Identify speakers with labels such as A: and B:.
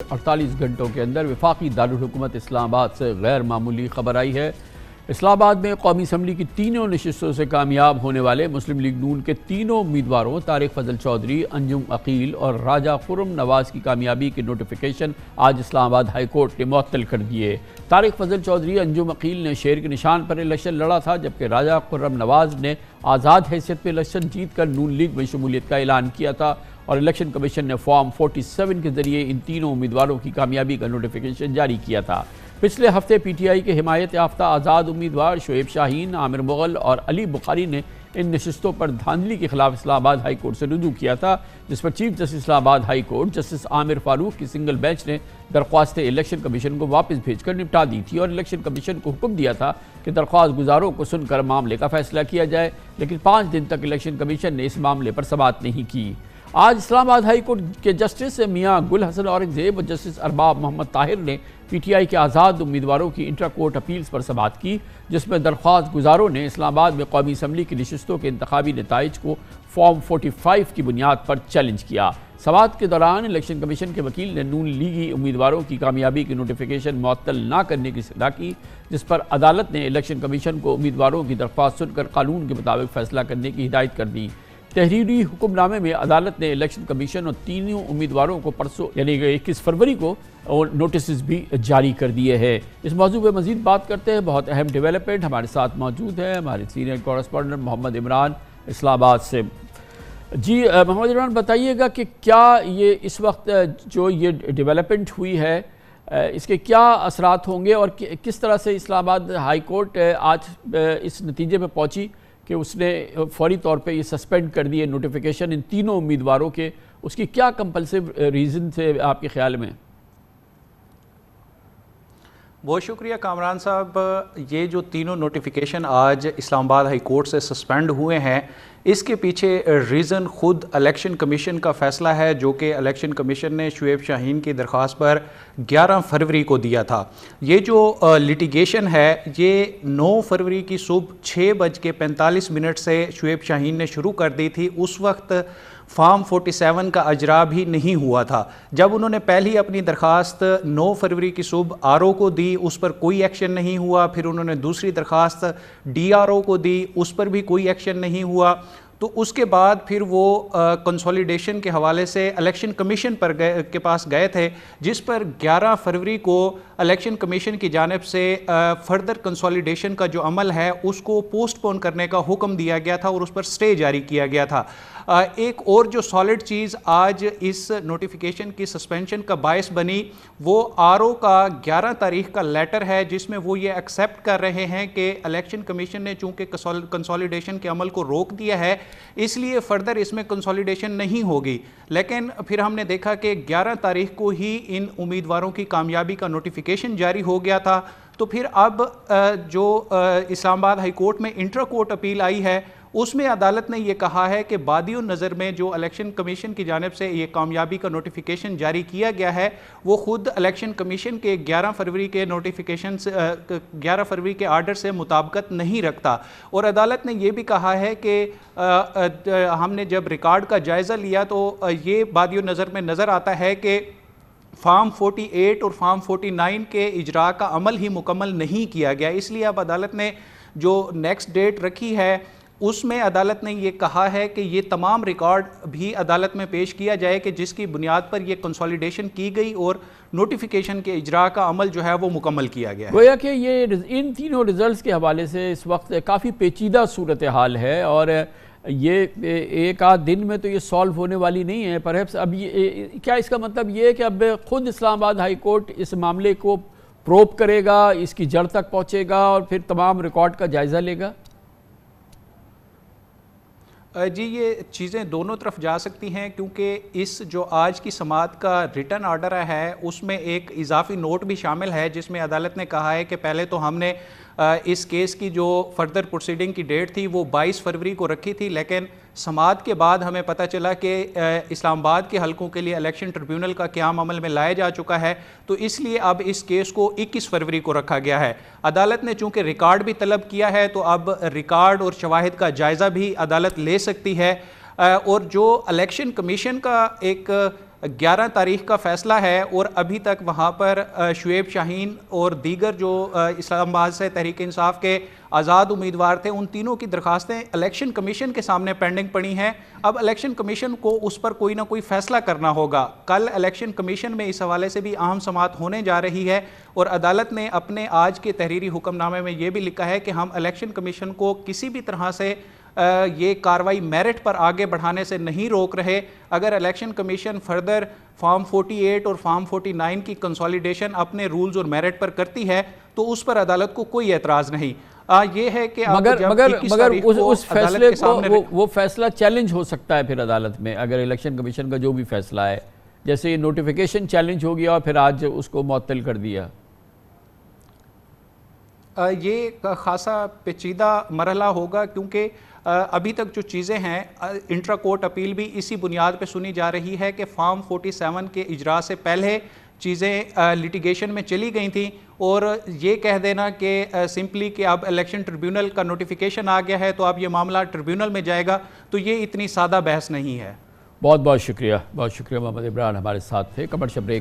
A: 48 گھنٹوں کے اندر وفاقی دارالحکومت اسلام آباد سے غیر معمولی خبر آئی ہے۔ اسلام آباد میں قومی اسمبلی کی تینوں نشستوں سے کامیاب ہونے والے مسلم لیگ نون کے تینوں امیدواروں طارق فضل چودھری، انجم عقیل اور راجہ خرم نواز کی کامیابی کے نوٹیفیکیشن آج اسلام آباد ہائی کورٹ نے معطل کر دیے۔ طارق فضل چودھری، انجم عقیل نے شیر کے نشان پر الیکشن لڑا تھا، جبکہ راجہ خرم نواز نے آزاد حیثیت پہ الیکشن جیت کر نون لیگ میں شمولیت کا اعلان کیا تھا، اور الیکشن کمیشن نے فارم 47 کے ذریعے ان تینوں امیدواروں کی کامیابی کا نوٹیفیکیشن جاری کیا تھا۔ پچھلے ہفتے پی ٹی آئی کے حمایت یافتہ آزاد امیدوار شعیب شاہین، عامر مغل اور علی بخاری نے ان نشستوں پر دھاندلی کے خلاف اسلام آباد ہائی کورٹ سے رجوع کیا تھا، جس پر چیف جسٹس اسلام آباد ہائی کورٹ جسٹس عامر فاروق کی سنگل بینچ نے درخواست الیکشن کمیشن کو واپس بھیج کر نپٹا دی تھی، اور الیکشن کمیشن کو حکم دیا تھا کہ درخواست گزاروں کو سن کر معاملے کا فیصلہ کیا جائے، لیکن 5 دن تک الیکشن کمیشن نے اس معاملے پر سماعت نہیں کی۔ آج اسلام آباد ہائی کورٹ کے جسٹس میاں گل حسن اورنگزیب اور جسٹس ارباب محمد طاہر نے پی ٹی آئی کے آزاد امیدواروں کی انٹرا کورٹ اپیلز پر سماعت کی، جس میں درخواست گزاروں نے اسلام آباد میں قومی اسمبلی کی نشستوں کے انتخابی نتائج کو فارم 45 کی بنیاد پر چیلنج کیا۔ سماعت کے دوران الیکشن کمیشن کے وکیل نے نون لیگی امیدواروں کی کامیابی کی نوٹیفیکیشن معطل نہ کرنے کی صلاح کی، جس پر عدالت نے الیکشن کمیشن کو امیدواروں کی درخواست سن کر قانون کے مطابق فیصلہ کرنے کی ہدایت کر دی۔ تحریری حکم نامے میں عدالت نے الیکشن کمیشن اور تینوں امیدواروں کو پرسوں یعنی 21 فروری کو نوٹسز بھی جاری کر دیے ہیں۔ اس موضوع پہ مزید بات کرتے ہیں، بہت اہم ڈیولپمنٹ ہمارے ساتھ موجود ہے ہمارے سینئر کورسپونڈنٹ محمد عمران اسلام آباد سے۔ جی محمد عمران، بتائیے گا کہ کیا یہ اس وقت جو یہ ڈیولپمنٹ ہوئی ہے اس کے کیا اثرات ہوں گے، اور کس طرح سے اسلام آباد ہائی کورٹ آج اس نتیجے پہ پہنچی کہ اس نے فوری طور پہ یہ سسپینڈ کر دیے نوٹیفیکیشن ان تینوں امیدواروں کے؟ اس کی کیا کمپلسیو ریزن تھے آپ کے خیال میں؟
B: بہت شکریہ کامران صاحب۔ یہ جو تینوں نوٹیفیکیشن آج اسلام آباد ہائی کورٹ سے سسپینڈ ہوئے ہیں، اس کے پیچھے ریزن خود الیکشن کمیشن کا فیصلہ ہے، جو کہ الیکشن کمیشن نے شعیب شاہین کی درخواست پر 11 فروری کو دیا تھا۔ یہ جو لیٹیگیشن ہے یہ 9 فروری کی صبح 6:45 سے شعیب شاہین نے شروع کر دی تھی۔ اس وقت فارم 47 کا اجرا بھی نہیں ہوا تھا۔ جب انہوں نے پہلی اپنی درخواست 9 فروری کی صبح آر او کو دی، اس پر کوئی ایکشن نہیں ہوا۔ پھر انہوں نے دوسری درخواست ڈی آر او کو دی، اس پر بھی کوئی ایکشن نہیں ہوا۔ تو اس کے بعد پھر وہ کنسولیڈیشن کے حوالے سے الیکشن کمیشن کے پاس گئے تھے، جس پر 11 فروری کو الیکشن کمیشن کی جانب سے فردر کنسولیڈیشن کا جو عمل ہے اس کو پوسٹ پون کرنے کا حکم دیا گیا تھا اور اس پر سٹے جاری کیا گیا تھا۔ ایک اور جو سالڈ چیز آج اس نوٹیفیکیشن کی سسپینشن کا باعث بنی، وہ آر او کا 11 تاریخ کا لیٹر ہے، جس میں وہ یہ ایکسیپٹ کر رہے ہیں کہ الیکشن کمیشن نے چونکہ کنسولیڈیشن کے عمل کو روک دیا ہے، اس لیے فردر اس میں کنسولیڈیشن نہیں ہوگی۔ لیکن پھر ہم نے دیکھا کہ 11 تاریخ کو ہی ان امیدواروں کی کامیابی کا نوٹیفیکیشن جاری ہو گیا تھا۔ تو پھر اب جو اسلام آباد ہائی کورٹ میں انٹرا کورٹ اپیل آئی ہے، اس میں عدالت نے یہ کہا ہے کہ بادی النظر میں جو الیکشن کمیشن کی جانب سے یہ کامیابی کا نوٹیفیکیشن جاری کیا گیا ہے، وہ خود الیکشن کمیشن کے 11 فروری کے نوٹیفیکیشن سے 11 فروری کے آرڈر سے مطابقت نہیں رکھتا۔ اور عدالت نے یہ بھی کہا ہے کہ ہم نے جب ریکارڈ کا جائزہ لیا تو یہ بادی النظر میں نظر آتا ہے کہ فارم 48 اور فارم 49 کے اجراء کا عمل ہی مکمل نہیں کیا گیا۔ اس لیے اب عدالت نے جو نیکسٹ ڈیٹ رکھی ہے، اس میں عدالت نے یہ کہا ہے کہ یہ تمام ریکارڈ بھی عدالت میں پیش کیا جائے کہ جس کی بنیاد پر یہ کنسولیڈیشن کی گئی اور نوٹیفیکیشن کے اجراء کا عمل جو ہے وہ مکمل کیا گیا ہے۔
A: گویا کہ یہ ان تینوں ریزلٹس کے حوالے سے اس وقت کافی پیچیدہ صورتحال ہے، اور یہ ایک آدھ دن میں تو یہ سالو ہونے والی نہیں ہے۔ پرہیپس اب کیا اس کا مطلب یہ ہے کہ اب خود اسلام آباد ہائی کورٹ اس معاملے کو پروب کرے گا، اس کی جڑ تک پہنچے گا اور پھر تمام ریکارڈ کا جائزہ لے گا؟
B: جی، یہ چیزیں دونوں طرف جا سکتی ہیں، کیونکہ اس جو آج کی سماعت کا ریٹن آرڈر ہے اس میں ایک اضافی نوٹ بھی شامل ہے، جس میں عدالت نے کہا ہے کہ پہلے تو ہم نے اس کیس کی جو فردر پروسیڈنگ کی ڈیٹ تھی وہ 22 فروری کو رکھی تھی، لیکن سماعت کے بعد ہمیں پتہ چلا کہ اسلام آباد کے حلقوں کے لیے الیکشن ٹریبیونل کا قیام عمل میں لایا جا چکا ہے، تو اس لیے اب اس کیس کو 21 فروری کو رکھا گیا ہے۔ عدالت نے چونکہ ریکارڈ بھی طلب کیا ہے تو اب ریکارڈ اور شواہد کا جائزہ بھی عدالت لے سکتی ہے، اور جو الیکشن کمیشن کا ایک 11 تاریخ کا فیصلہ ہے اور ابھی تک وہاں پر شعیب شاہین اور دیگر جو اسلام آباد سے تحریک انصاف کے آزاد امیدوار تھے ان تینوں کی درخواستیں الیکشن کمیشن کے سامنے پینڈنگ پڑی ہیں۔ اب الیکشن کمیشن کو اس پر کوئی نہ کوئی فیصلہ کرنا ہوگا۔ کل الیکشن کمیشن میں اس حوالے سے بھی اہم سماعت ہونے جا رہی ہے اور عدالت نے اپنے آج کے تحریری حکم نامے میں یہ بھی لکھا ہے کہ ہم الیکشن کمیشن کو کسی بھی طرح سے یہ کاروائی میرٹ پر آگے بڑھانے سے نہیں روک رہے۔ اگر الیکشن کمیشن فردر فارم 48 اور فارم 49 کی کنسالیڈیشن اپنے رولز اور میرٹ پر کرتی ہے تو اس پر عدالت کو کوئی اعتراض نہیں۔ یہ ہے کہ
A: مگر اس فیصلے کو وہ فیصلہ چیلنج ہو سکتا ہے پھر عدالت میں، اگر الیکشن کمیشن کا جو بھی فیصلہ ہے، جیسے یہ نوٹیفیکیشن چیلنج ہو گیا اور پھر آج اس کو معطل کر دیا۔
B: یہ خاصا پیچیدہ مرحلہ ہوگا کیونکہ ابھی تک جو چیزیں ہیں انٹرا کورٹ اپیل بھی اسی بنیاد پہ سنی جا رہی ہے کہ فارم 47 کے اجراء سے پہلے چیزیں لیٹیگیشن میں چلی گئی تھیں، اور یہ کہہ دینا کہ سمپلی کہ اب الیکشن ٹریبیونل کا نوٹیفیکیشن آ گیا ہے تو اب یہ معاملہ ٹریبیونل میں جائے گا، تو یہ اتنی سادہ بحث نہیں ہے۔
A: بہت بہت شکریہ محمد عمران ہمارے ساتھ تھے۔ Commercial break